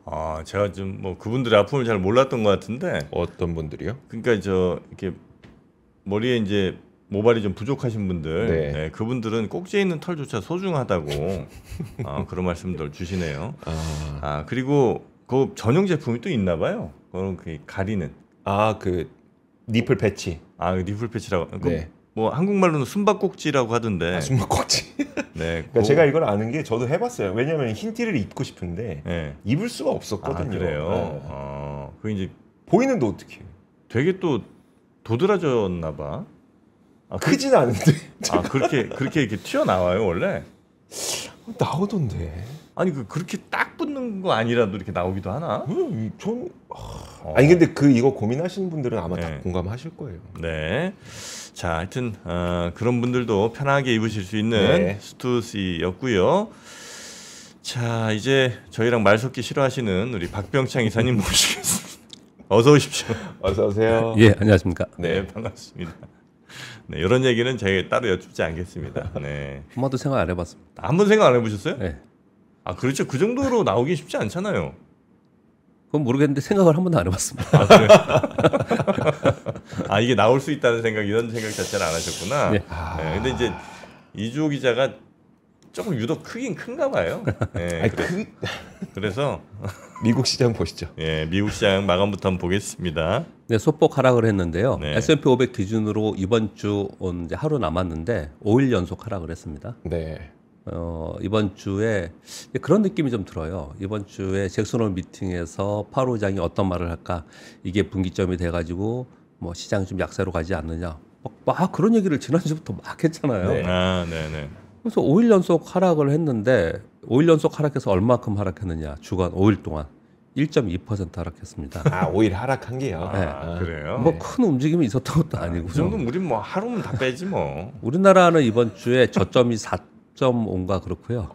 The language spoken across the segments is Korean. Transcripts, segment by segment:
아, 제가 좀 뭐 그분들의 아픔을 잘 몰랐던 것 같은데. 어떤 분들이요? 그러니까 저 이렇게 머리에 이제 모발이 좀 부족하신 분들, 네. 네, 그분들은 꼭지에 있는 털조차 소중하다고 그런 말씀들 주시네요. 그리고 그 전용 제품이 또 있나 봐요. 그런 그 가리는. 그 니플 패치. 그 니플 패치라고. 네. 뭐 한국말로는 숨바꼭지라고 하던데. 숨바꼭지. 네. 그러니까 제가 이걸 아는 게 저도 해봤어요. 왜냐면 흰 티를 입고 싶은데 네. 입을 수가 없었거든요. 그래요. 네. 그 이제 보이는데 어떻게? 되게 또 도드라졌나 봐. 크진 않은데. 그렇게 이렇게 튀어나와요 원래? 나오던데. 아니 그렇게 딱 붙는 거 아니라도 이렇게 나오기도 하나? 전 아니 근데 이거 고민하시는 분들은 아마 다 공감하실 거예요. 네. 자, 하여튼 그런 분들도 편하게 입으실 수 있는 스투시였고요. 자, 이제 저희랑 말 섞기 싫어하시는 우리 박병창 이사님 모시겠습니다. 어서 오십시오. 어서 오세요. 예, 안녕하십니까. 네, 반갑습니다. 네, 이런 얘기는 저희 따로 여쭙지 않겠습니다. 네. 한 번도 생각 안 해봤습니다. 한 번 생각 안 해보셨어요? 네. 그렇죠. 그 정도로 나오기 쉽지 않잖아요. 그건 모르겠는데 생각을 한 번도 안 해봤습니다. 그래요? 이게 나올 수 있다는 생각, 이런 생각 자체를 안 하셨구나. 네. 네, 근데 이제 이주호 기자가 조금 유독 크긴 큰가 봐요. 네, 그래서 미국 시장 보시죠. 예, 미국 시장 마감부터 한번 보겠습니다. 네, 소폭 하락을 했는데요. 네. S&P 500 기준으로 이번 주 이제 하루 남았는데 5일 연속 하락을 했습니다. 네. 이번 주에 그런 느낌이 좀 들어요. 이번 주에 잭슨홀 미팅에서 파월 의장이 어떤 말을 할까? 이게 분기점이 돼가지고 뭐 시장이 좀 약세로 가지 않느냐? 막 그런 얘기를 지난주부터 막 했잖아요. 네. 네네. 그래서 5일 연속 하락을 했는데 5일 연속 하락해서 얼마큼 하락했느냐? 주간 5일 동안 1.2% 하락했습니다. 5일 하락한 게요. 그래요? 뭐 큰 움직임이 있었던 것도 아니고. 그 정도면 우린 뭐 하루면 다 빼지 뭐. 우리나라는 이번 주에 저점이 4.5인가 그렇고요.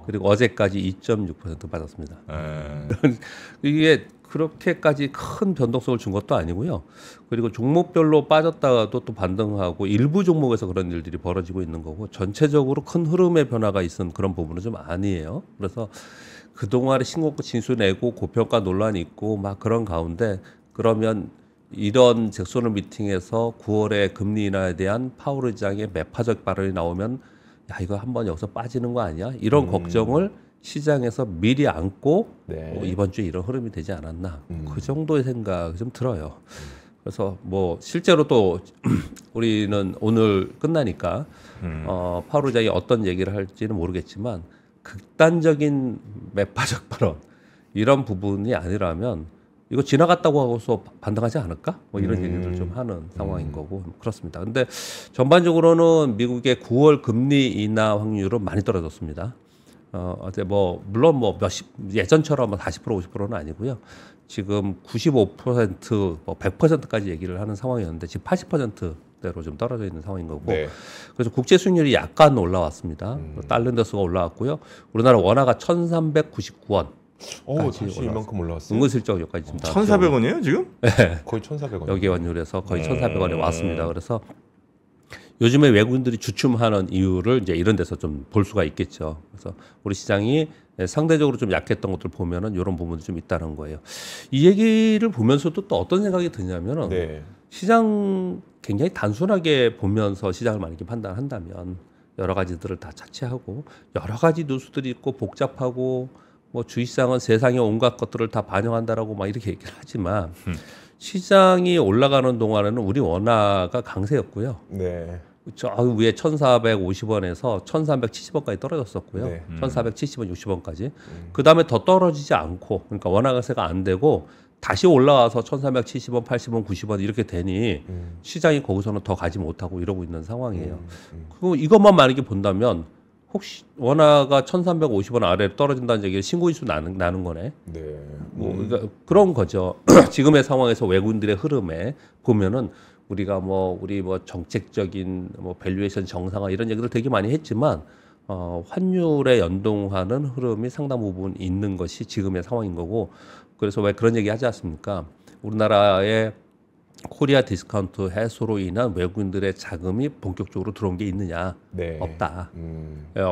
그리고 어제까지 2.6% 빠졌습니다. 이게 그렇게까지 큰 변동성을 준 것도 아니고요. 그리고 종목별로 빠졌다가도 또 반등하고 일부 종목에서 그런 일들이 벌어지고 있는 거고 전체적으로 큰 흐름의 변화가 있은 그런 부분은 좀 아니에요. 그래서 그동안에 신고가 진수 내고 고평가 논란이 있고 막 그런 가운데 그러면 이런 잭슨홀 미팅에서 9월에 금리 인하에 대한 파월 의장의 매파적 발언이 나오면 야 이거 한번 여기서 빠지는 거 아니야? 이런 걱정을 시장에서 미리 안고 이번 주에 이런 흐름이 되지 않았나 그 정도의 생각이 좀 들어요. 그래서 뭐 실제로 또 우리는 오늘 끝나니까 파월 의장이 어떤 얘기를 할지는 모르겠지만 극단적인 매파적 발언 이런 부분이 아니라면 이거 지나갔다고 하고서 반등하지 않을까? 뭐 이런 얘기를 좀 하는 상황인 거고 그렇습니다. 근데 전반적으로는 미국의 9월 금리 인하 확률은 많이 떨어졌습니다. 어제 뭐 물론 뭐 예전처럼 40% 50%는 아니고요. 지금 95% 뭐 100%까지 얘기를 하는 상황이었는데 지금 80%대로 좀 떨어져 있는 상황인 거고. 네. 그래서 국제 수익률이 약간 올라왔습니다. 달러인더스가 올라왔고요. 우리나라 원화가 1,399원. 다시 이만큼 올라왔어요. 은근슬쩍 여기까지 지금 1,400원이에요 지금? 네. 거의 1,400원. 여기 환율에서 거의 1,400원에 왔습니다. 그래서 요즘에 외국인들이 주춤하는 이유를 이제 이런 데서 좀 볼 수가 있겠죠. 그래서 우리 시장이 상대적으로 좀 약했던 것들 보면은 이런 부분도 좀 있다는 거예요. 이 얘기를 보면서도 또 어떤 생각이 드냐면은 시장 굉장히 단순하게 보면서 시장을 만약에 판단한다면 여러 가지들을 다 차치하고 여러 가지 뉴스들이 있고 복잡하고 뭐 주식시장은 세상의 온갖 것들을 다 반영한다라고 막 이렇게 얘기를 하지만 시장이 올라가는 동안에는 우리 원화가 강세였고요. 네. 저 위에 1,450원에서 1,370원까지 떨어졌었고요. 1,470원, 60원까지. 그 다음에 더 떨어지지 않고, 그러니까 원화 강세가 안 되고 다시 올라와서 1,470원, 80원, 90원 이렇게 되니 시장이 거기서는 더 가지 못하고 이러고 있는 상황이에요. 그리고 이것만 만약에 본다면 혹시 원화가 1,350원 아래로 떨어진다는 얘기가 신고인수 나는 거네. 뭐 그러니까 그런 거죠. 지금의 상황에서 외국인들의 흐름에 보면은 우리 정책적인 뭐 밸류에이션 정상화 이런 얘기를 되게 많이 했지만 환율에 연동하는 흐름이 상당 부분 있는 것이 지금의 상황인 거고 그래서 왜 그런 얘기 하지 않습니까? 우리나라의 코리아 디스카운트 해소로 인한 외국인들의 자금이 본격적으로 들어온 게 있느냐? 네. 없다.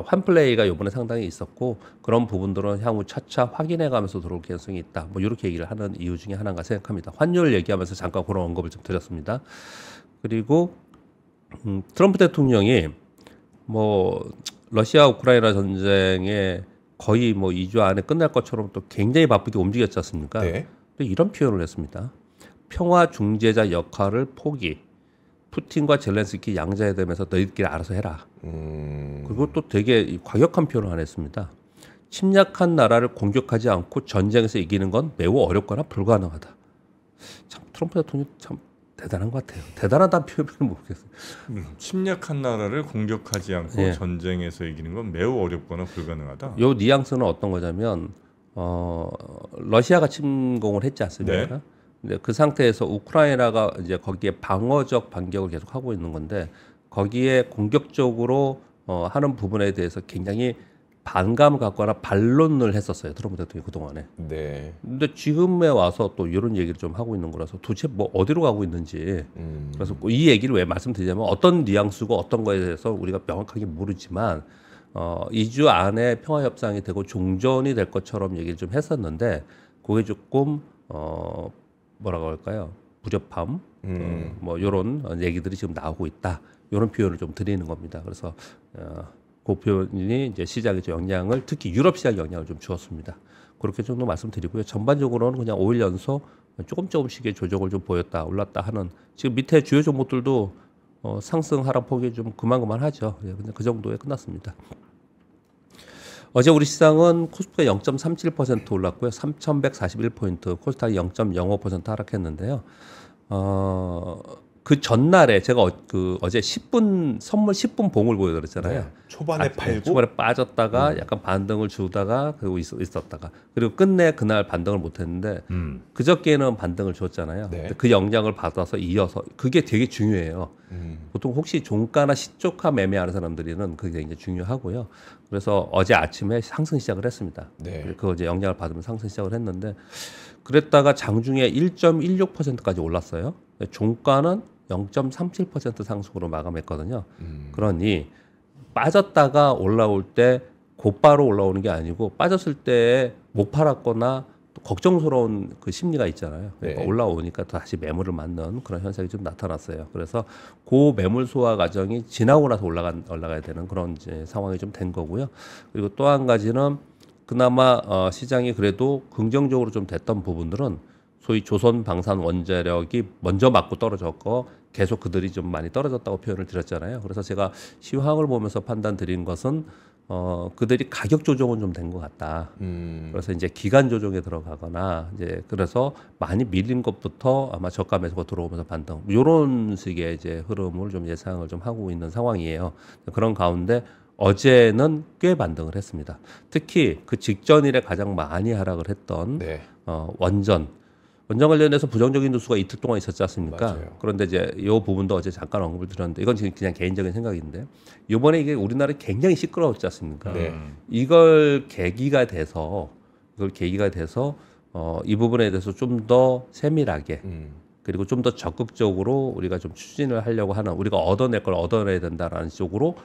환플레이가 이번에 상당히 있었고 그런 부분들은 향후 차차 확인해가면서 들어올 가능성이 있다. 뭐 이렇게 얘기를 하는 이유 중에 하나인가 생각합니다. 환율 얘기하면서 잠깐 그런 언급을 좀 드렸습니다. 그리고 트럼프 대통령이 뭐 러시아 우크라이나 전쟁에 거의 뭐 2주 안에 끝날 것처럼 또 굉장히 바쁘게 움직였지 않습니까? 네. 근데 이런 표현을 했습니다. 평화 중재자 역할을 포기. 푸틴과 젤렌스키 양자회담에서 너희들끼리 알아서 해라. 그리고 또 되게 과격한 표현을 안 했습니다. 침략한 나라를 공격하지 않고 전쟁에서 이기는 건 매우 어렵거나 불가능하다. 참 트럼프 대통령 참 대단한 것 같아요. 대단하다는 표현을 모르겠어요. 침략한 나라를 공격하지 않고 예. 전쟁에서 이기는 건 매우 어렵거나 불가능하다. 요 뉘앙스는 어떤 거냐면 러시아가 침공을 했지 않습니까? 네. 근데 그 상태에서 우크라이나가 이제 거기에 방어적 반격을 계속 하고 있는 건데 거기에 공격적으로 하는 부분에 대해서 굉장히 반감을 갖거나 반론을 했었어요. 트럼프 대통령이 그동안에. 네. 근데 지금에 와서 또 이런 얘기를 좀 하고 있는 거라서 도대체 뭐 어디로 가고 있는지 그래서 이 얘기를 왜 말씀드리냐면 어떤 뉘앙스고 어떤 거에 대해서 우리가 명확하게 모르지만 2주 안에 평화협상이 되고 종전이 될 것처럼 얘기를 좀 했었는데 그게 조금 뭐라고 할까요? 무렵함 뭐 이런 얘기들이 지금 나오고 있다. 이런 표현을 좀 드리는 겁니다. 그래서 그 표현이 이제 시장에 좀 영향을 특히 유럽 시장에 영향을 좀 주었습니다. 그렇게 정도 말씀드리고요. 전반적으로는 그냥 5일 연속 조금씩의 조정을 좀 보였다 올랐다 하는 지금 밑에 주요 종목들도 상승 하락폭이 좀 그만하죠. 예, 근데 그 정도에 끝났습니다. 어제 우리 시장은 코스피가 0.37% 올랐고요. 3,141포인트, 코스닥이 0.05% 하락했는데요. 그 전날에 제가 어제 10분 선물 10분 봉을 보여드렸잖아요. 네. 초반에 팔고 초반에 빠졌다가 약간 반등을 주다가 그리고 있었다가 그리고 끝내 그날 반등을 못했는데 그저께는 반등을 줬잖아요. 네. 그 영향을 받아서 이어서 그게 되게 중요해요. 보통 혹시 종가나 시초가 매매하는 사람들이는 그게 굉장히 중요하고요. 그래서 어제 아침에 상승 시작을 했습니다. 네. 그 이제 영향을 받으면 상승 시작을 했는데 그랬다가 장중에 1.16%까지 올랐어요. 종가는 0.37% 상승으로 마감했거든요. 그러니 빠졌다가 올라올 때 곧바로 올라오는 게 아니고 빠졌을 때 못 팔았거나 또 걱정스러운 그 심리가 있잖아요. 그러니까 네. 올라오니까 다시 매물을 맞는 그런 현상이 좀 나타났어요. 그래서 그 매물 소화 과정이 지나고 나서 올라가야 되는 그런 이제 상황이 좀 된 거고요. 그리고 또 한 가지는 그나마 시장이 그래도 긍정적으로 좀 됐던 부분들은 소위 조선 방산 원자력이 먼저 맞고 떨어졌고 계속 그들이 좀 많이 떨어졌다고 표현을 드렸잖아요. 그래서 제가 시황을 보면서 판단 드린 것은 그들이 가격 조정은 좀 된 것 같다. 그래서 이제 기간 조정에 들어가거나 이제 그래서 많이 밀린 것부터 아마 저가 매수가 들어오면서 반등 이런 식의 이제 흐름을 좀 예상을 좀 하고 있는 상황이에요. 그런 가운데 어제는 꽤 반등을 했습니다. 특히 그 직전일에 가장 많이 하락을 했던 네. 원전 관련해서 부정적인 뉴스가 이틀 동안 있었지 않습니까? 맞아요. 그런데 이제 이 부분도 어제 잠깐 언급을 드렸는데 이건 지금 그냥 개인적인 생각인데 이번에 이게 우리나라 굉장히 시끄러웠지 않습니까? 네. 이걸 계기가 돼서 이 부분에 대해서 좀 더 세밀하게 그리고 좀 더 적극적으로 우리가 좀 추진을 하려고 하는 우리가 얻어낼 걸 얻어내야 된다라는 쪽으로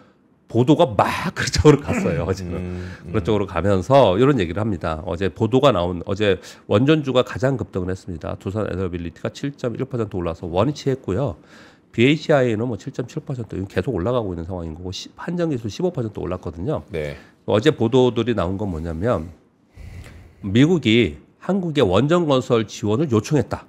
보도가 막 그쪽으로 갔어요. 어제는 그쪽으로 가면서 이런 얘기를 합니다. 어제 보도가 어제 원전주가 가장 급등을 했습니다. 두산 에너빌리티가 7.1% 올라서 원위치했고요. BHI는 뭐 7.7% 계속 올라가고 있는 상황인 거고 한전기술 15% 올랐거든요. 네. 어제 보도들이 나온 건 뭐냐면 미국이 한국에 원전 건설 지원을 요청했다.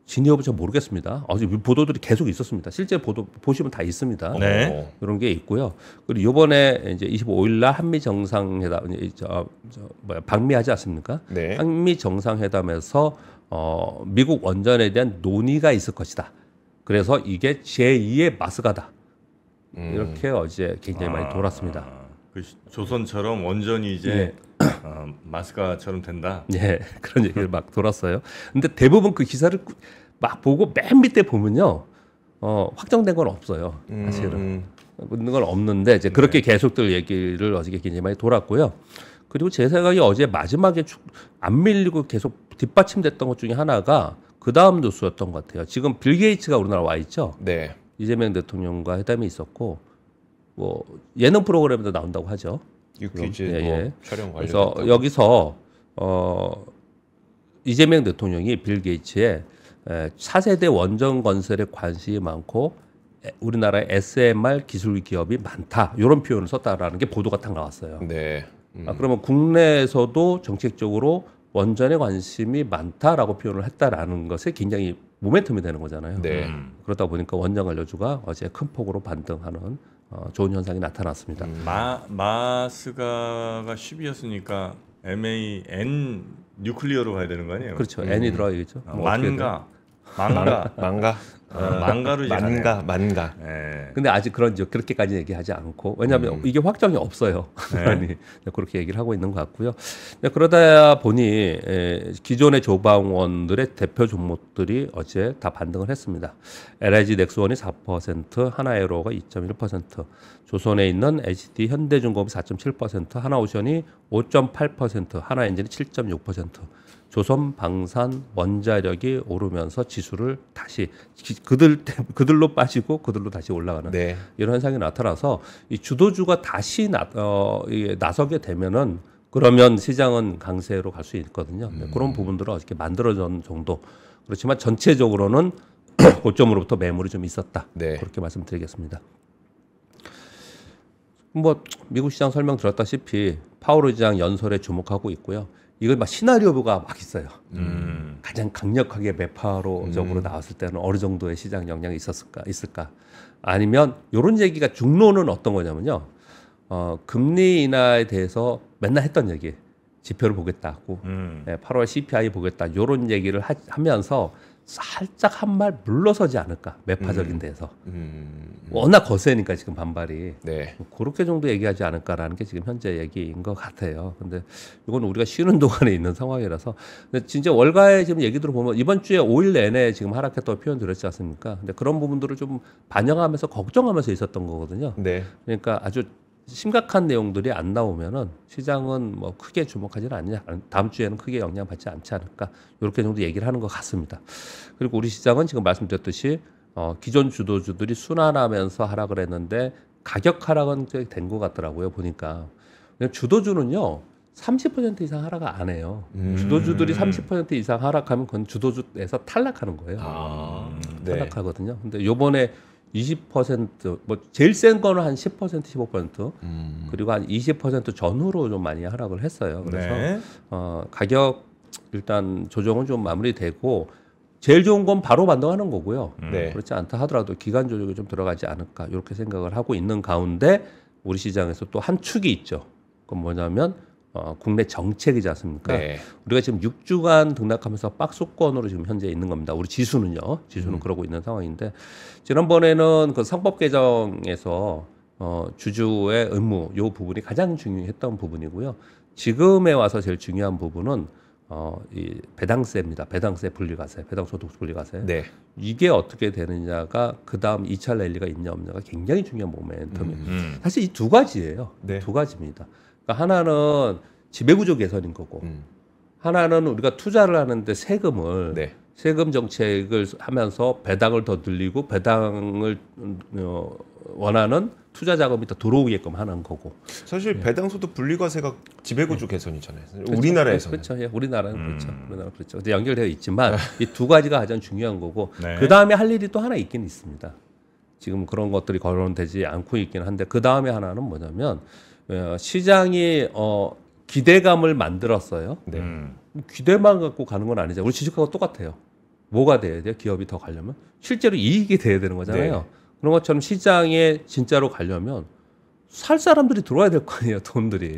진위 여부 잘 모르겠습니다. 어제 보도들이 계속 있었습니다. 실제 보도 보시면 다 있습니다. 네. 이런 게 있고요. 그리고 이번에 이제 25일날 한미 정상회담 방미하지 않습니까? 네. 한미 정상회담에서 미국 원전에 대한 논의가 있을 것이다. 그래서 이게 제2의 마스가다. 이렇게 어제 굉장히 많이 돌았습니다. 그 조선처럼 원전이 이제 마스카처럼 된다. 네, 그런 얘기를 막 돌았어요. 근데 대부분 그 기사를 막 보고 맨 밑에 보면요, 확정된 건 없어요. 사실은 그런 건 없는데 이제 그렇게 계속될 얘기를 어저께 굉장히 많이 돌았고요. 그리고 제 생각에 어제 마지막에 안 밀리고 계속 뒷받침됐던 것 중에 하나가 그 다음 뉴스였던 것 같아요. 지금 빌 게이츠가 우리나라 와 있죠. 네. 이재명 대통령과 회담이 있었고 뭐 예능 프로그램에도 나온다고 하죠. 유퀴즈 촬영 그래서 여기서 이재명 대통령이 빌 게이츠의 차세대 원전 건설에 관심이 많고 우리나라에 SMR 기술 기업이 많다 이런 표현을 썼다라는 게 보도가 딱 나왔어요. 네. 그러면 국내에서도 정책적으로 원전에 관심이 많다라고 표현을 했다라는 것에 굉장히 모멘텀이 되는 거잖아요. 네. 그러다 보니까 원전 관료주가 어제 큰 폭으로 반등하는 좋은 현상이 나타났습니다. 마스가가 10이었으니까 MAN 뉴클리어로 가야 되는 거 아니에요? 그렇죠. N이 들어가겠죠. 망가로 이제 만가. 네. 근데 아직 그렇게까지 얘기하지 않고 왜냐하면 이게 확정이 없어요. 네. 그렇게 얘기를 하고 있는 것 같고요. 그러다 보니 기존의 조방원들의 대표 종목들이 어제 다 반등을 했습니다. LIG 넥스원이 4%, 하나에어로가 2.1%, 조선에 있는 HD 현대중공업이 4.7%, 하나오션이 5.8%, 하나엔진이 7.6%. 조선 방산 원자력이 오르면서 지수를 다시 그들로 빠지고 그들로 다시 올라가는 네. 이런 현상이 나타나서 이 주도주가 다시 나서게 되면은 그러면 시장은 강세로 갈 수 있거든요. 그런 부분들은 어떻게 만들어진 정도. 그렇지만 전체적으로는 고점으로부터 매물이 좀 있었다. 네. 그렇게 말씀드리겠습니다. 뭐 미국 시장 설명 들었다시피 파월 의장 연설에 주목하고 있고요. 이거 막 시나리오가 막 있어요. 가장 강력하게 매파로적으로 나왔을 때는 어느 정도의 시장 영향이 있을까? 아니면 이런 얘기가 중론은 어떤 거냐면요. 금리 인하에 대해서 맨날 했던 얘기, 지표를 보겠다고, 8월 CPI 보겠다, 이런 얘기를 하면서 살짝 한 말 물러서지 않을까? 매파적인 데서. 워낙 거세니까 지금 반발이. 네. 그렇게 정도 얘기하지 않을까라는 게 지금 현재 얘기인 것 같아요. 근데 이건 우리가 쉬는 동안에 있는 상황이라서. 근데 진짜 월가의 지금 얘기 들어보면 이번 주에 5일 내내 지금 하락했다고 표현 드렸지 않습니까? 근데 그런 부분들을 좀 반영하면서 걱정하면서 있었던 거거든요. 네. 그러니까 아주 심각한 내용들이 안 나오면은 시장은 뭐 크게 주목하지는 않냐. 다음 주에는 크게 영향받지 않지 않을까. 이렇게 정도 얘기를 하는 것 같습니다. 그리고 우리 시장은 지금 말씀드렸듯이 기존 주도주들이 순환하면서 하락을 했는데 가격 하락은 된 것 같더라고요. 보니까. 주도주는요. 30% 이상 하락 안 해요. 주도주들이 30% 이상 하락하면 그건 주도주에서 탈락하는 거예요. 네. 탈락하거든요. 근데 요번에 20%, 뭐 제일 센 거는 한 10%, 15%, 그리고 한 20% 전후로 좀 많이 하락을 했어요. 그래서 네. 가격 일단 조정은 좀 마무리되고 제일 좋은 건 바로 반등하는 거고요. 네. 그렇지 않다 하더라도 기간 조정이 좀 들어가지 않을까 이렇게 생각을 하고 있는 가운데 우리 시장에서 또 한 축이 있죠. 그건 뭐냐면 국내 정책이지 않습니까? 네. 우리가 지금 6주간 등락하면서 박스권으로 지금 현재 있는 겁니다. 우리 지수는요. 지수는 그러고 있는 상황인데 지난번에는 그 상법 개정에서 주주의 의무 요 부분이 가장 중요했던 부분이고요. 지금에 와서 제일 중요한 부분은 이 배당세입니다. 배당세 분리과세, 배당소득 분리과세. 네. 이게 어떻게 되느냐가 그 다음 2차 랠리가 있냐 없냐가 굉장히 중요한 모멘텀입니다. 사실 이 두 가지예요. 네. 두 가지입니다. 그러니까 하나는 지배구조 개선인 거고 하나는 우리가 투자를 하는데 세금을 네. 세금 정책을 하면서 배당을 더 늘리고 배당을 원하는 투자 자금이 더 들어오게끔 하는 거고. 사실 배당소득 분리과세가 지배구조 개선이잖아요. 그렇죠. 우리나라에서는. 그렇죠. 예, 우리나라는 그렇죠. 우리나라 그렇죠. 근데 연결되어 있지만 이 두 가지가 가장 중요한 거고 네. 그 다음에 할 일이 또 하나 있긴 있습니다. 지금 그런 것들이 거론되지 않고 있긴 한데 그 다음에 하나는 뭐냐면 시장이 기대감을 만들었어요. 네. 기대만 갖고 가는 건 아니죠. 우리 주식하고 똑같아요. 뭐가 돼야 돼요? 기업이 더 가려면 실제로 이익이 돼야 되는 거잖아요. 네. 그런 것처럼 시장에 진짜로 가려면 살 사람들이 들어와야 될 거 아니에요, 돈들이.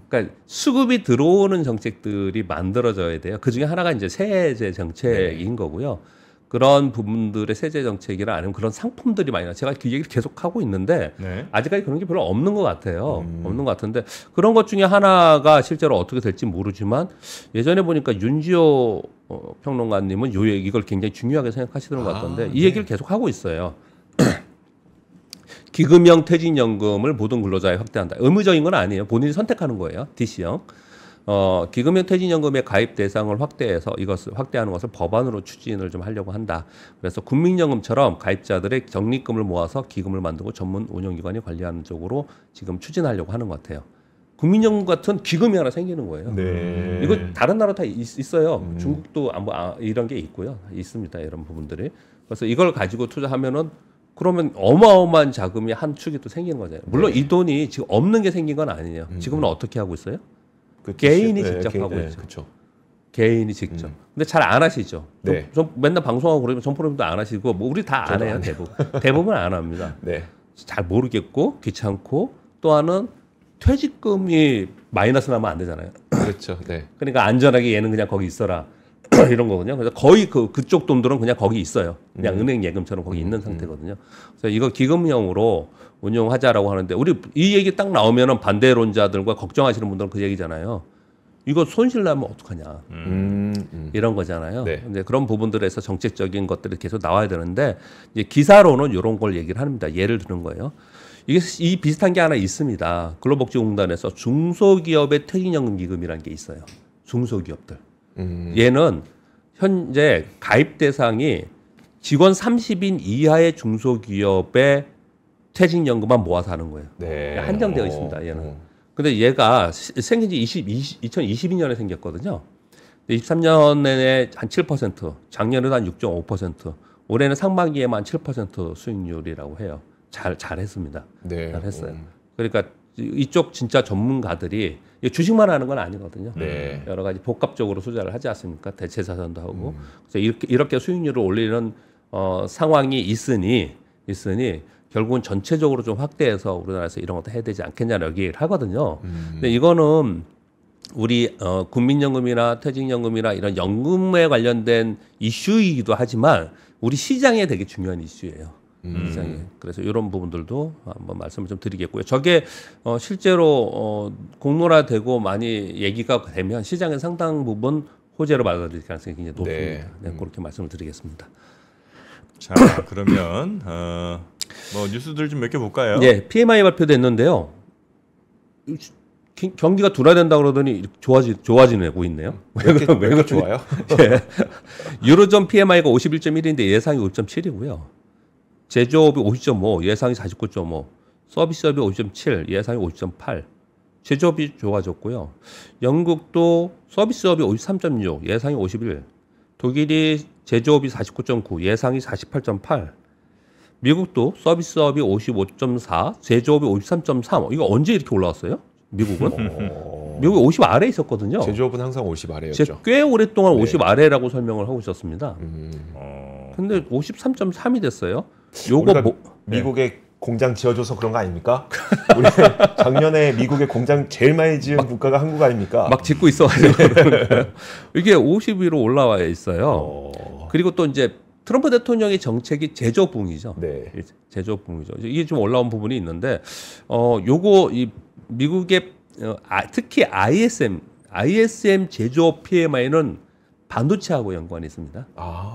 그러니까 수급이 들어오는 정책들이 만들어져야 돼요. 그 중에 하나가 이제 세제 정책인 거고요. 그런 부분들의 세제 정책이나 아니면 그런 상품들이 많이 나. 제가 그 얘기를 계속 하고 있는데 네. 아직까지 그런 게 별로 없는 것 같아요. 없는 것 같은데 그런 것 중에 하나가 실제로 어떻게 될지 모르지만 예전에 보니까 윤지호 평론가님은 이걸 굉장히 중요하게 생각하시는 것 같던데 이 얘기를 계속 하고 있어요. 기금형 퇴직연금을 모든 근로자에 확대한다. 의무적인 건 아니에요. 본인이 선택하는 거예요. DC형. 기금형 퇴직연금의 가입 대상을 확대해서 이것을 확대하는 것을 법안으로 추진을 좀 하려고 한다. 그래서 국민연금처럼 가입자들의 적립금을 모아서 기금을 만들고 전문 운영기관이 관리하는 쪽으로 지금 추진하려고 하는 것 같아요. 국민연금 같은 기금이 하나 생기는 거예요. 네. 이거 다른 나라 다 있어요. 중국도 이런 게 있고요. 있습니다. 이런 부분들이. 그래서 이걸 가지고 투자하면은 그러면 어마어마한 자금이 한 축이 또 생기는 거잖아요. 물론 이 돈이 지금 없는 게 생긴 건 아니에요. 지금은 어떻게 하고 있어요? 개인이 직접 하고 있죠. 그쵸. 개인이 직접. 근데 잘 안 하시죠. 네. 좀 맨날 방송하고 그러면 전프로님도 안 하시고 뭐 우리 다 안 해요. 대부분 안 합니다. 네. 잘 모르겠고 귀찮고 또 하나는 퇴직금이 마이너스 나면 안 되잖아요. 그렇죠. 네. 그러니까 안전하게 얘는 그냥 거기 있어라. 이런 거거든요. 그래서 거의 그쪽 돈들은 그냥 거기 있어요. 그냥 은행 예금처럼 거기 있는 상태거든요. 그래서 이거 기금형으로 운용하자라고 하는데 우리 이 얘기 딱 나오면은 반대론자들과 걱정하시는 분들은 그 얘기잖아요. 이거 손실 나면 어떡하냐. 이런 거잖아요. 네. 근데 그런 부분들에서 정책적인 것들이 계속 나와야 되는데 이제 기사로는 이런 걸 얘기를 합니다. 예를 드는 거예요. 이게 이 비슷한 게 하나 있습니다. 근로복지공단에서 중소기업의 퇴직연금 기금이라는 게 있어요. 중소기업들. 얘는 현재 가입 대상이 직원 30인 이하의 중소기업의 퇴직연금만 모아서 하는 거예요. 네. 한정되어 있습니다. 얘는. 근데 얘가 생긴 지 2022년에 생겼거든요. 23년에 한 7%, 작년에도 한 6.5%, 올해는 상반기에만 7% 수익률이라고 해요. 잘했습니다. 네. 잘했어요. 그러니까 이쪽 진짜 전문가들이 주식만 하는 건 아니거든요. 네. 여러 가지 복합적으로 투자를 하지 않습니까? 대체 자산도 하고. 그래서 이렇게 수익률을 올리는 상황이 있으니 결국은 전체적으로 좀 확대해서 우리나라에서 이런 것도 해야 되지 않겠냐는 얘기를 하거든요. 근데 이거는 우리 국민연금이나 퇴직연금이나 이런 연금에 관련된 이슈이기도 하지만 우리 시장에 되게 중요한 이슈예요. 시장에. 그래서 이런 부분들도 한번 말씀을 좀 드리겠고요. 저게 실제로 공론화되고 많이 얘기가 되면 시장의 상당 부분 호재로 받아들일 가능성이 굉장히 높습니다. 네, 그렇게 말씀을 드리겠습니다. 자, 그러면 뭐 뉴스들 좀 몇 개 볼까요? 네, PMI 발표됐는데요. 경기가 둔화된다 그러더니 좋아지고 있네요. 왜 이렇게 좋아요? 네. 유로존 PMI가 51.1인데 예상이 5.7이고요. 제조업이 50.5, 예상이 49.5, 서비스업이 50.7, 예상이 50.8. 제조업이 좋아졌고요. 영국도 서비스업이 53.6, 예상이 51. 독일이 제조업이 49.9, 예상이 48.8. 미국도 서비스업이 55.4, 제조업이 53.3. 이거 언제 이렇게 올라왔어요? 미국은? 미국이 50 아래에 있었거든요. 제조업은 항상 50 아래였죠. 제가 꽤 오랫동안 50 아래라고 설명을 하고 있었습니다. 근데 53.3이 됐어요. 요거 미국에 공장 지어줘서 그런 거 아닙니까? 우리 작년에 미국에 공장 제일 많이 지은 국가가 한국 아닙니까? 막 짓고 있어가지고 이게 50위로 올라와 있어요. 그리고 또 이제 트럼프 대통령의 정책이 제조업붐이죠. 네. 제조업붐이죠. 이게 좀 올라온 부분이 있는데, 요거 이 미국의 특히 ISM 제조업 PMI는 반도체하고 연관이 있습니다.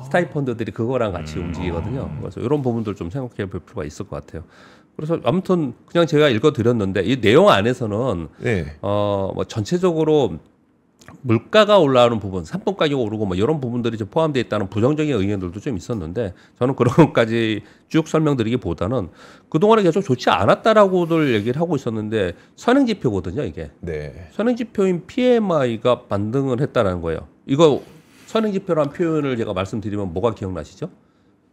스타이펀드들이 그거랑 같이 움직이거든요. 그래서 이런 부분들 좀 생각해 볼 필요가 있을 것 같아요. 그래서 아무튼 그냥 제가 읽어드렸는데 이 내용 안에서는 뭐 전체적으로 물가가 올라오는 부분, 상품 가격이 오르고 뭐 이런 부분들이 좀 포함되어 있다는 부정적인 의견들도 좀 있었는데 저는 그런 것까지 쭉 설명드리기보다는 그동안에 계속 좋지 않았다라고들 얘기를 하고 있었는데 선행지표거든요, 이게. 네. 선행지표인 PMI가 반등을 했다는 거예요. 이거 선행지표라는 표현을 제가 말씀드리면 뭐가 기억나시죠?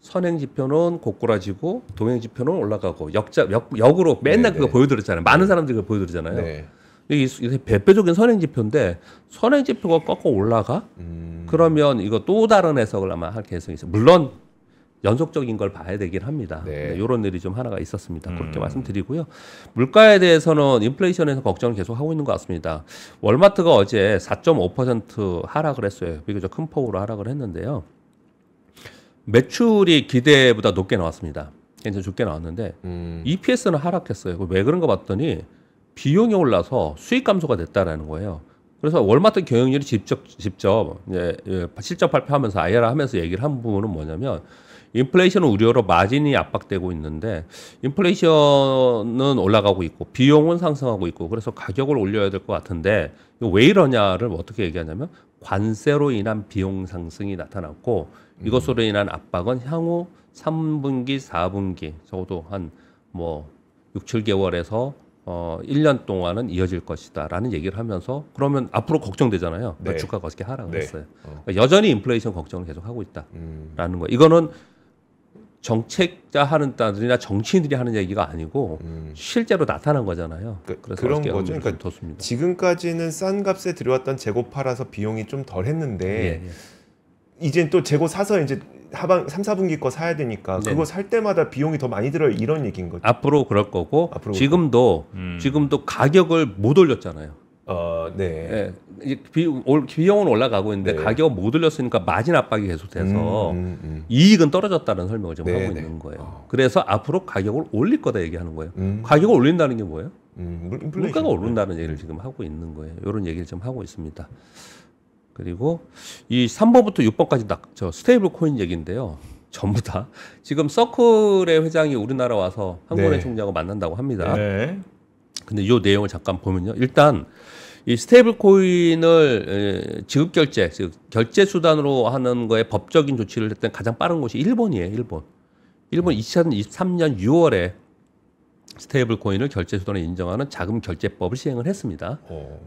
선행지표는 고꾸라지고 동행지표는 올라가고 역으로 맨날 그거 보여드렸잖아요. 많은 사람들이 그거 보여드리잖아요. 네. 이게 배표적인 선행지표인데 선행지표가 꺾어 올라가? 그러면 이거 또 다른 해석을 아마 할 가능성이 있어요. 물론 연속적인 걸 봐야 되긴 합니다. 네. 이런 일이 좀 하나가 있었습니다. 그렇게 말씀드리고요. 물가에 대해서는 인플레이션에서 걱정을 계속 하고 있는 것 같습니다. 월마트가 어제 4.5% 하락을 했어요. 비교적 큰 폭으로 하락을 했는데요. 매출이 기대보다 높게 나왔습니다. 굉장히 좋게 나왔는데 EPS는 하락했어요. 왜 그런가 봤더니 비용이 올라서 수익 감소가 됐다라는 거예요. 그래서 월마트 경영률이 직접 이제 실적 발표하면서 IR 하면서 얘기를 한 부분은 뭐냐면 인플레이션 우려로 마진이 압박되고 있는데 인플레이션은 올라가고 있고 비용은 상승하고 있고 그래서 가격을 올려야 될 것 같은데 이거 왜 이러냐를 어떻게 얘기하냐면 관세로 인한 비용 상승이 나타났고 이것으로 인한 압박은 향후 3분기, 4분기 적어도 한 뭐 6, 7개월에서 1년 동안은 이어질 것이다라는 얘기를 하면서 그러면 앞으로 걱정되잖아요. 네. 주가가 어떻게 하락을 네. 했어요. 그러니까 여전히 인플레이션 걱정을 계속 하고 있다라는 거. 이거는 정책자 하는 따들이나 정치인들이 하는 얘기가 아니고 실제로 나타난 거잖아요. 그래서 그런 거죠. 그러니까 뒀습니다. 지금까지는 싼 값에 들여왔던 재고 팔아서 비용이 좀 덜 했는데 예. 이제 또 재고 사서 이제 하반 3, 4분기 거 사야 되니까 네. 그거 살 때마다 비용이 더 많이 들어요. 이런 얘기인 거죠. 앞으로 그럴 거고 앞으로 지금도 가격을 못 올렸잖아요. 네. 예, 이제 비용은 올라가고 있는데 네. 가격을 못 올렸으니까 마진 압박이 계속돼서 이익은 떨어졌다는 설명을 지금 네, 하고 네. 있는 거예요. 그래서 앞으로 가격을 올릴 거다 얘기하는 거예요. 음. 가격을 올린다는 게 뭐예요? 인플레이션. 물가가 오른다는 얘기를 지금 하고 있는 거예요. 이런 얘기를 지금 하고 있습니다. 그리고 이 3번부터 6번까지 저 스테이블 코인 얘기인데요. 전부 다 지금 서클의 회장이 우리나라 와서 한국은행 네. 총재하고 만난다고 합니다. 네. 근데 이 내용을 잠깐 보면요. 일단 이 스테이블 코인을 지급 결제, 즉 결제 수단으로 하는 거에 법적인 조치를 했던 가장 빠른 곳이 일본이에요. 일본 2023년 6월에 스테이블 코인을 결제 수단으로 인정하는 자금 결제법을 시행을 했습니다.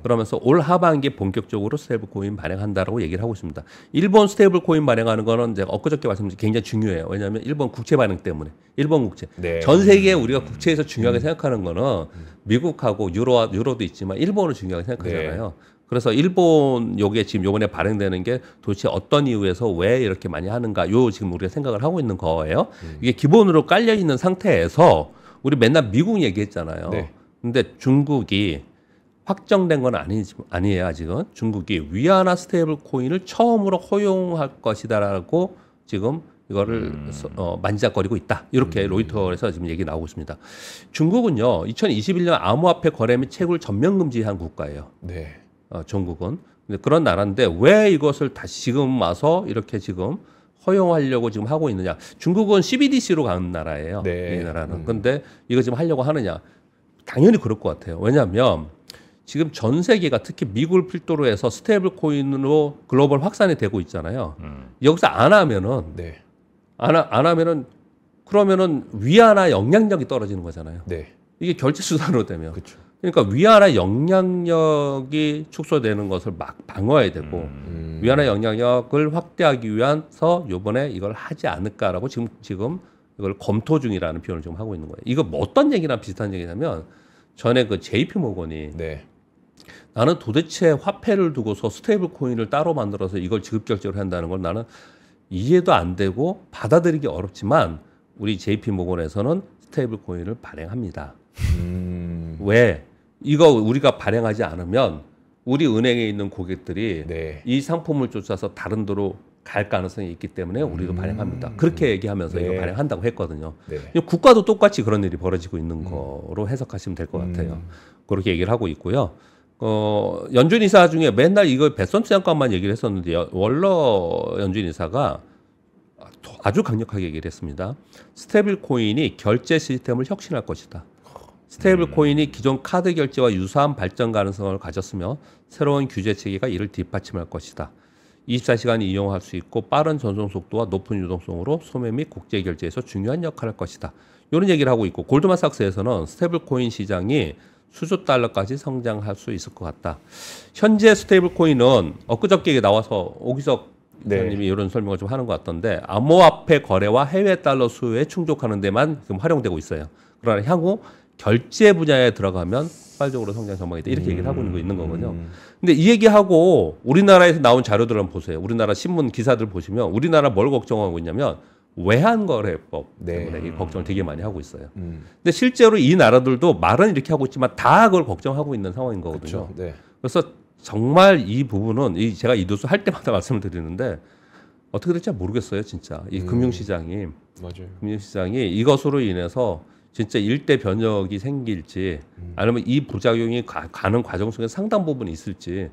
그러면서 올 하반기에 본격적으로 스테이블 코인 발행한다라고 얘기를 하고 있습니다. 일본 스테이블 코인 발행하는 거는 제가 엊그저께 말씀드린 굉장히 중요해요. 왜냐하면 일본 국채 발행 때문에 일본 국채. 네. 전 세계에 우리가 국채에서 중요하게 생각하는 거는 미국하고 유로도 있지만 일본을 중요하게 생각하잖아요. 그래서 일본 요게 지금 요번에 발행되는 게 도대체 어떤 이유에서 왜 이렇게 많이 하는가 요 지금 우리가 생각을 하고 있는 거예요. 이게 기본으로 깔려 있는 상태에서 우리 맨날 미국 얘기했잖아요. 네. 근데 중국이 확정된 건 아니에요. 아직은 중국이 위안화 스테이블 코인을 처음으로 허용할 것이다라고 지금 이거를 만지작거리고 있다. 이렇게 로이터에서 지금 얘기 나오고 있습니다. 중국은요, 2021년 암호화폐 거래 및 채굴 전면 금지한 국가예요. 네. 중국은. 근데 그런 나라인데 왜 이것을 다시 지금 와서 이렇게 지금 허용하려고 지금 하고 있느냐. 중국은 CBDC로 가는 나라예요. 네. 이 나라는. 근데 이거 지금 하려고 하느냐. 당연히 그럴 것 같아요. 왜냐하면 지금 전 세계가 특히 미국을 필두로 해서 스테이블 코인으로 글로벌 확산이 되고 있잖아요. 여기서 안 하면은 네. 안 하면은 그러면은 위안화 영향력이 떨어지는 거잖아요. 네. 이게 결제 수단으로 되면. 그렇죠. 그러니까 위안화 영향력이 축소되는 것을 막 방어해야 되고 위안화 영향력을 확대하기 위해서 요번에 이걸 하지 않을까라고 지금 이걸 검토 중이라는 표현을 지금 하고 있는 거예요. 이거 뭐 어떤 얘기랑 비슷한 얘기냐면 전에 그 JP 모건이 네. 나는 도대체 화폐를 두고서 스테이블 코인을 따로 만들어서 이걸 지급 결제를 한다는 걸 나는 이해도 안 되고 받아들이기 어렵지만 우리 JP 모건에서는 스테이블 코인을 발행합니다. 왜? 이거 우리가 발행하지 않으면 우리 은행에 있는 고객들이 네. 이 상품을 쫓아서 다른 데로 갈 가능성이 있기 때문에 우리도 발행합니다. 그렇게 얘기하면서 네. 이거 발행한다고 했거든요. 네. 국가도 똑같이 그런 일이 벌어지고 있는 거로 해석하시면 될 것 같아요. 그렇게 얘기를 하고 있고요. 연준 이사 중에 맨날 이거 베선트 장관만 얘기를 했었는데 월러 연준 이사가 아주 강력하게 얘기를 했습니다. 스테이블 코인이 결제 시스템을 혁신할 것이다. 스테이블 코인이 기존 카드 결제와 유사한 발전 가능성을 가졌으며 새로운 규제 체계가 이를 뒷받침할 것이다. 24시간 이용할 수 있고 빠른 전송 속도와 높은 유동성으로 소매 및 국제 결제에서 중요한 역할을 할 것이다. 이런 얘기를 하고 있고 골드만삭스에서는 스테이블 코인 시장이 수조 달러까지 성장할 수 있을 것 같다. 현재 스테이블 코인은 엊그저께 나와서 오기석 기자님이 이런 설명을 좀 하는 것 같던데 암호화폐 거래와 해외 달러 수요에 충족하는 데만 지금 활용되고 있어요. 그러나 향후 결제 분야에 들어가면 폭발적으로 성장 전망이다. 이렇게 얘기를 하고 있는 거거든요. 근데 이 얘기하고 우리나라에서 나온 자료들 한번 보세요. 우리나라 신문 기사들 보시면 우리나라 뭘 걱정하고 있냐면 외환거래법 때문에 이 걱정을 되게 많이 하고 있어요. 근데 실제로 이 나라들도 말은 이렇게 하고 있지만 다 그걸 걱정하고 있는 상황인 거거든요. 그렇죠. 네. 그래서 정말 이 부분은 제가 이 뉴스 할 때마다 말씀을 드리는데 어떻게 될지 모르겠어요. 진짜 이 금융시장이 이것으로 인해서 진짜 일대 변혁이 생길지 아니면 이 부작용이 가는 과정 속에 상당 부분 있을지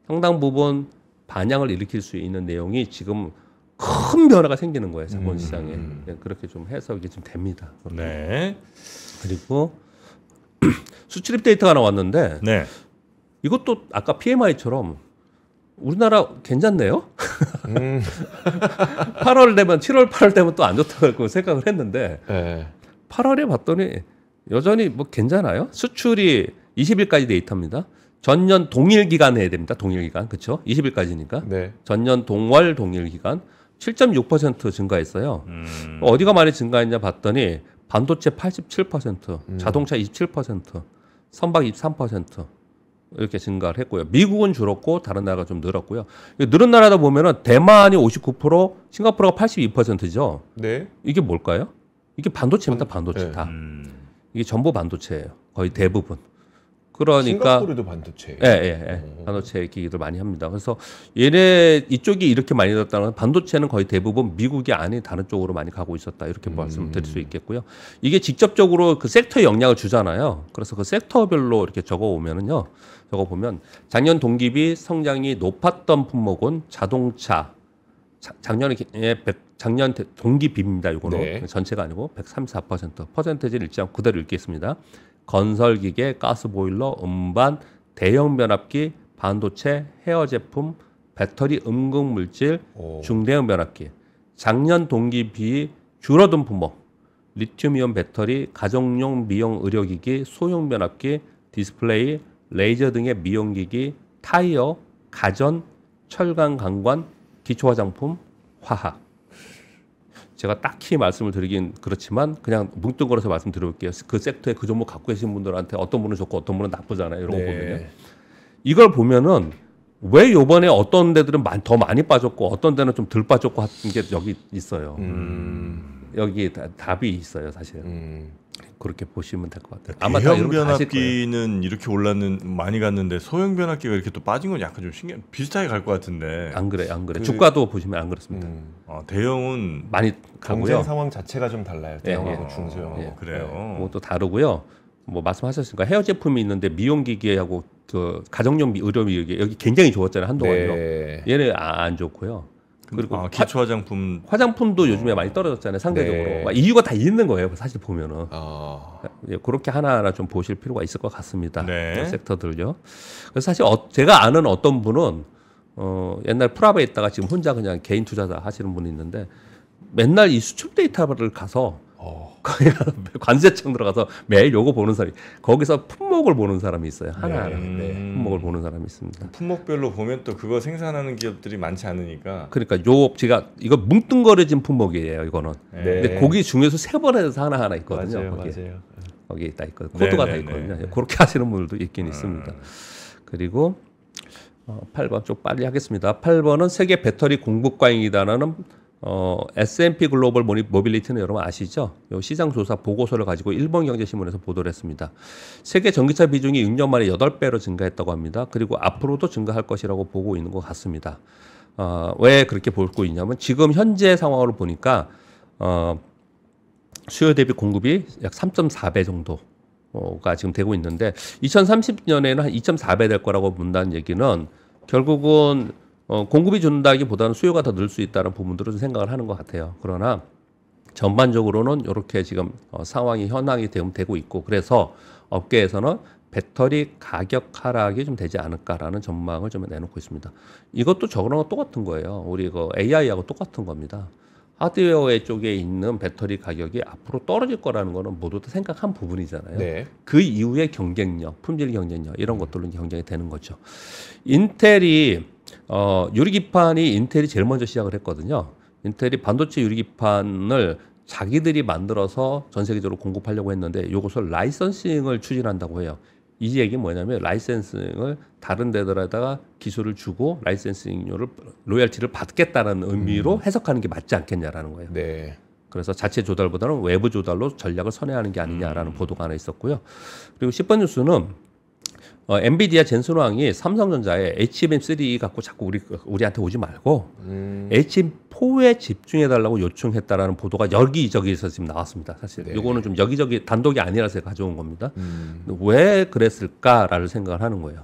상당 부분 반향을 일으킬 수 있는 내용이 지금 큰 변화가 생기는 거예요. 자본시장에. 그렇게 좀 해석이 좀 됩니다. 네. 그리고 수출입 데이터가 나왔는데 네. 이것도 아까 PMI처럼 우리나라 괜찮네요. 8월 되면 7월 8월 되면 또 안 좋다고 생각을 했는데 8월에 봤더니 여전히 뭐 괜찮아요. 수출이 20일까지 데이터입니다. 전년 동일 기간 해야 됩니다. 동일 기간. 그렇죠? 20일까지니까. 네. 전년 동월 동일 기간 7.6% 증가했어요. 어디가 많이 증가했냐 봤더니 반도체 87%, 자동차 27%, 선박 23% 이렇게 증가를 했고요. 미국은 줄었고 다른 나라가 좀 늘었고요. 늘은 나라다 보면은 대만이 59%, 싱가포르가 82%죠. 네. 이게 뭘까요? 이게 반도체입니다. 반도체 다. 이게 전부 반도체예요. 거의 대부분. 그러니까 싱가포르도 반도체. 예. 반도체 기기들 많이 합니다. 그래서 얘네 이쪽이 이렇게 많이 늘었다는 건 반도체는 거의 대부분 미국이 아닌 다른 쪽으로 많이 가고 있었다. 이렇게 말씀드릴 수 있겠고요. 이게 직접적으로 그 섹터에 영향을 주잖아요. 그래서 그 섹터별로 이렇게 적어 오면은요. 적어 보면 작년 동기비 성장이 높았던 품목은 자동차. 작년 동기비입니다. 이거는 네. 전체가 아니고 134%. 퍼센테이지를 읽지 않고 그대로 읽겠습니다. 건설기계, 가스보일러, 음반, 대형 변압기, 반도체, 헤어 제품, 배터리, 음극물질, 중대형 변압기. 작년 동기비 줄어든 품목. 리튬이온 배터리, 가정용 미용 의료기기, 소형 변압기, 디스플레이, 레이저 등의 미용기기, 타이어, 가전, 철강 강관, 기초화장품, 화학. 제가 딱히 말씀을 드리긴 그렇지만 그냥 뭉뚱그려서 말씀드려볼게요. 그 섹터에 그 종목 갖고 계신 분들한테 어떤 분은 좋고 어떤 분은 나쁘잖아요. 이런 거 보면요. 이걸 보면은 왜 요번에 어떤 데들은 더 많이 빠졌고 어떤 데는 좀 덜 빠졌고 하는 게 여기 있어요. 여기 답이 있어요, 사실. 그렇게 보시면 될 것 같아요. 아마 다 대형 여러분 아실 거예요. 변압기는 이렇게 많이 갔는데 소형 변압기가 이렇게 또 빠진 건 약간 좀 비슷하게 갈 것 같은데. 안 그래. 주가도 보시면 안 그렇습니다. 대형은 많이 경쟁 가고요. 상황 자체가 좀 달라요. 대형하고 중소형하고. 그래요. 그것도 다르고요. 뭐 말씀하셨으니까 헤어 제품이 있는데 미용기계하고 그 가정용 의료기계 여기 굉장히 좋았잖아요, 한동안요. 네. 얘는 안 좋고요. 그리고 기초 화장품 화장품도 요즘에 많이 떨어졌잖아요, 상대적으로. 네. 이유가 다 있는 거예요, 사실 보면은. 아. 그렇게 하나하나 좀 보실 필요가 있을 것 같습니다. 네. 그 섹터들요. 그래서 사실 제가 아는 어떤 분은 옛날 프랍에 있다가 지금 혼자 그냥 개인 투자자 하시는 분이 있는데 맨날 이 수출 데이터를 가서 거기 관세청 들어가서 매일 요거 보는 사람이 거기서 품목을 보는 사람이 있어요. 하나하나. 품목을 보는 사람이 있습니다. 품목별로 보면 또 그거 생산하는 기업들이 많지 않으니까. 그러니까 제가 이거 뭉뚱거려진 품목이에요. 이거는. 근데 거기 중에서 세 번에서 하나하나 있거든요. 맞아요. 거기에 다 있거든요. 코드가 다 있거든요. 그렇게 하시는 분들도 있긴 있습니다. 그리고 8번 좀 빨리 하겠습니다. 8번은 세계 배터리 공급 과잉이다라는 S&P 글로벌 모빌리티는 여러분 아시죠? 요 시장 조사 보고서를 가지고 일본경제신문에서 보도를 했습니다. 세계 전기차 비중이 6년 만에 8배로 증가했다고 합니다. 그리고 앞으로도 증가할 것이라고 보고 있는 것 같습니다. 왜 그렇게 보고 있냐면 지금 현재 상황으로 보니까 수요 대비 공급이 약 3.4배 정도가 지금 되고 있는데 2030년에는 한 2.4배 될 거라고 본다는 얘기는 결국은 공급이 준다기보다는 수요가 더 늘 수 있다는 부분들을 좀 생각을 하는 것 같아요. 그러나 전반적으로는 이렇게 지금 현황이 되고 있고 그래서 업계에서는 배터리 가격 하락이 좀 되지 않을까라는 전망을 좀 내놓고 있습니다. 이것도 저거랑 똑같은 거예요. 우리 AI하고 똑같은 겁니다. 하드웨어 쪽에 있는 배터리 가격이 앞으로 떨어질 거라는 거는 모두 다 생각한 부분이잖아요. 네. 그 이후에 경쟁력, 품질 경쟁력 이런 것들로 경쟁이 되는 거죠. 인텔이 유리기판이 인텔이 제일 먼저 시작을 했거든요. 인텔이 반도체 유리기판을 자기들이 만들어서 전 세계적으로 공급하려고 했는데 이것을 라이선싱을 추진한다고 해요. 이 얘기는 뭐냐면 라이센싱을 다른 데들에다가 기술을 주고 라이센싱료를 로열티를 받겠다는 의미로 해석하는 게 맞지 않겠냐라는 거예요. 네. 그래서 자체 조달보다는 외부 조달로 전략을 선회하는 게 아니냐라는 보도가 하나 있었고요. 그리고 10번 뉴스는 엔비디아 젠슨 왕이 삼성전자에 HBM3 갖고 자꾸 우리한테 오지 말고 HBM4에 집중해달라고 요청했다라는 보도가 여기저기에서 지금 나왔습니다. 사실 이거는 좀 여기저기 단독이 아니라서 제가 가져온 겁니다. 왜 그랬을까라는 생각을 하는 거예요.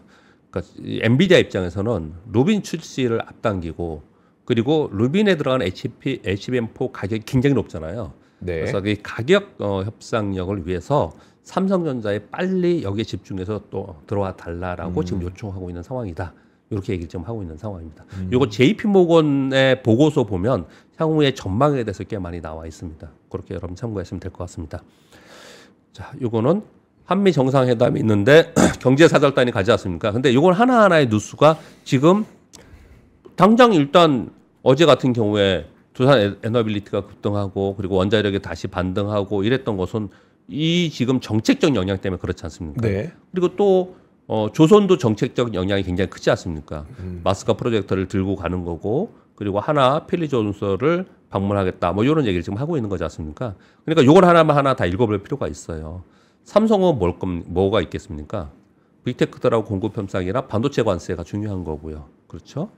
그러니까 엔비디아 입장에서는 루빈 출시를 앞당기고 그리고 루빈에 들어가는 HBM4 가격이 굉장히 높잖아요. 네. 그래서 이 가격 협상력을 위해서 삼성전자에 빨리 여기에 집중해서 또 들어와 달라라고 지금 요청하고 있는 상황이다. 이렇게 얘기를 좀 하고 있는 상황입니다. 이거 JP 모건의 보고서 보면 향후의 전망에 대해서 꽤 많이 나와 있습니다. 그렇게 여러분 참고하시면 될 것 같습니다. 자, 요거는 한미 정상회담이 있는데 경제사절단이 가지 않습니까? 근데 이건 하나하나의 뉴스가 지금 당장 일단 어제 같은 경우에 두산 에너빌리티가 급등하고 그리고 원자력이 다시 반등하고 이랬던 것은 이 지금 정책적 영향 때문에 그렇지 않습니까? 네. 그리고 또 조선도 정책적 영향이 굉장히 크지 않습니까? 마스카 프로젝터를 들고 가는 거고 그리고 하나 필리존서를 방문하겠다 뭐 이런 얘기를 지금 하고 있는 거지 않습니까? 그러니까 이걸 하나 다 읽어볼 필요가 있어요. 삼성은 뭐가 있겠습니까? 빅테크들하고 공급 협상이나 반도체 관세가 중요한 거고요. 그렇죠?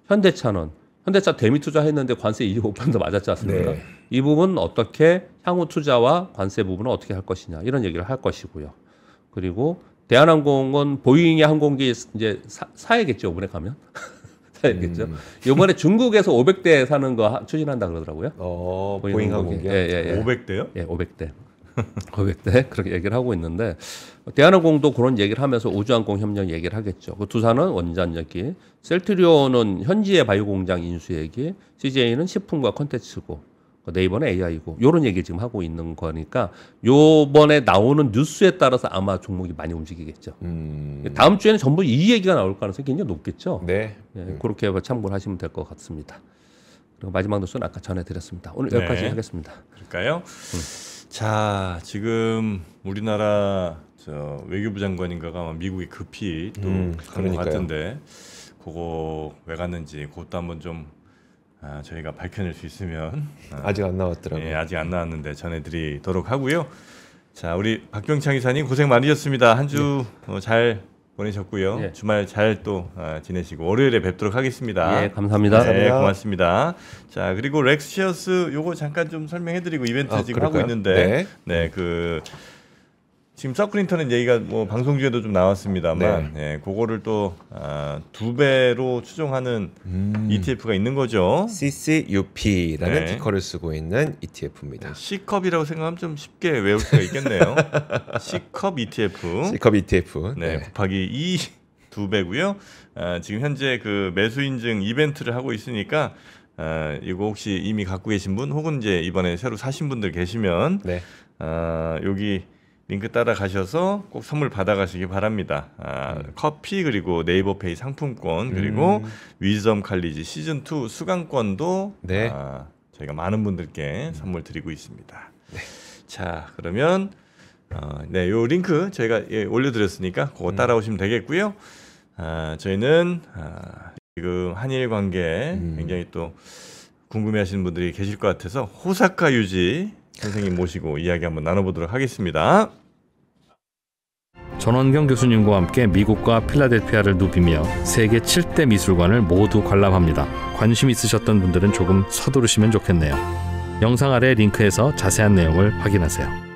현대차 대미 투자했는데 관세 25% 맞았지 않습니까? 네. 이 부분 어떻게 향후 투자와 관세 부분을 어떻게 할 것이냐 이런 얘기를 할 것이고요. 그리고 대한항공은 보잉의 항공기 이제 사야겠죠. 이번에 가면 사야겠죠. 이번에 중국에서 500대 사는 거 추진한다 그러더라고요. 보잉 항공기요? 예. 500대요? 예, 500대. 500대 그렇게 얘기를 하고 있는데 대한항공도 그런 얘기를 하면서 우주항공 협력 얘기를 하겠죠. 그 두산은 원전 얘기, 셀트리온은 현지의 바이오 공장 인수 얘기, CJ는 식품과 콘텐츠고 네이버는 AI고 이런 얘기 지금 하고 있는 거니까 요번에 나오는 뉴스에 따라서 아마 종목이 많이 움직이겠죠. 다음 주에는 전부 이 얘기가 나올 가능성이 굉장히 높겠죠. 네. 예, 그렇게 참고를 하시면 될 것 같습니다. 그리고 마지막 뉴스는 아까 전해드렸습니다. 오늘 여기까지 하겠습니다. 그럴까요? 자, 지금 우리나라 외교부 장관인가가 아마 미국에 급히 또 간 것 같은데 그거 왜 갔는지 그것도 한번 좀 저희가 밝혀낼 수 있으면 아직 안 나왔더라고요. 예, 아직 안 나왔는데 전해드리도록 하고요. 자, 우리 박병창 이사님 고생 많으셨습니다. 한 주 잘 보내셨고요. 예. 주말 잘 또 지내시고 월요일에 뵙도록 하겠습니다. 예, 감사합니다. 네, 고맙습니다. 자, 그리고 렉시어스 요거 잠깐 좀 설명해드리고 이벤트 지금 그럴까요? 하고 있는데, 네. 지금 서클인터넷 얘기가 뭐 방송 중에도 좀 나왔습니다만, 그거를 또 2배로 추종하는 ETF가 있는 거죠. CCUP라는 네. 티커를 쓰고 있는 ETF입니다. C컵이라고 생각하면 좀 쉽게 외울 수가 있겠네요. C컵 ETF. C컵 ETF. 네, 곱하기 2 2배고요. 지금 현재 그 매수 인증 이벤트를 하고 있으니까 이거 혹시 이미 갖고 계신 분 혹은 이제 이번에 새로 사신 분들 계시면 네. 여기 링크 따라가셔서 꼭 선물 받아가시기 바랍니다. 커피 그리고 네이버페이 상품권 그리고 위즈덤 칼리지 시즌2 수강권도 네. 저희가 많은 분들께 선물 드리고 있습니다. 네. 자, 그러면 요 링크 저희가 올려드렸으니까 그거 따라오시면 되겠고요. 저희는 지금 한일 관계 굉장히 또 궁금해하시는 분들이 계실 것 같아서 호사카 유지 선생님 모시고 이야기 한번 나눠보도록 하겠습니다. 전원경 교수님과 함께 미국과 필라델피아를 누비며 세계 7대 미술관을 모두 관람합니다. 관심 있으셨던 분들은 조금 서두르시면 좋겠네요. 영상 아래 링크에서 자세한 내용을 확인하세요.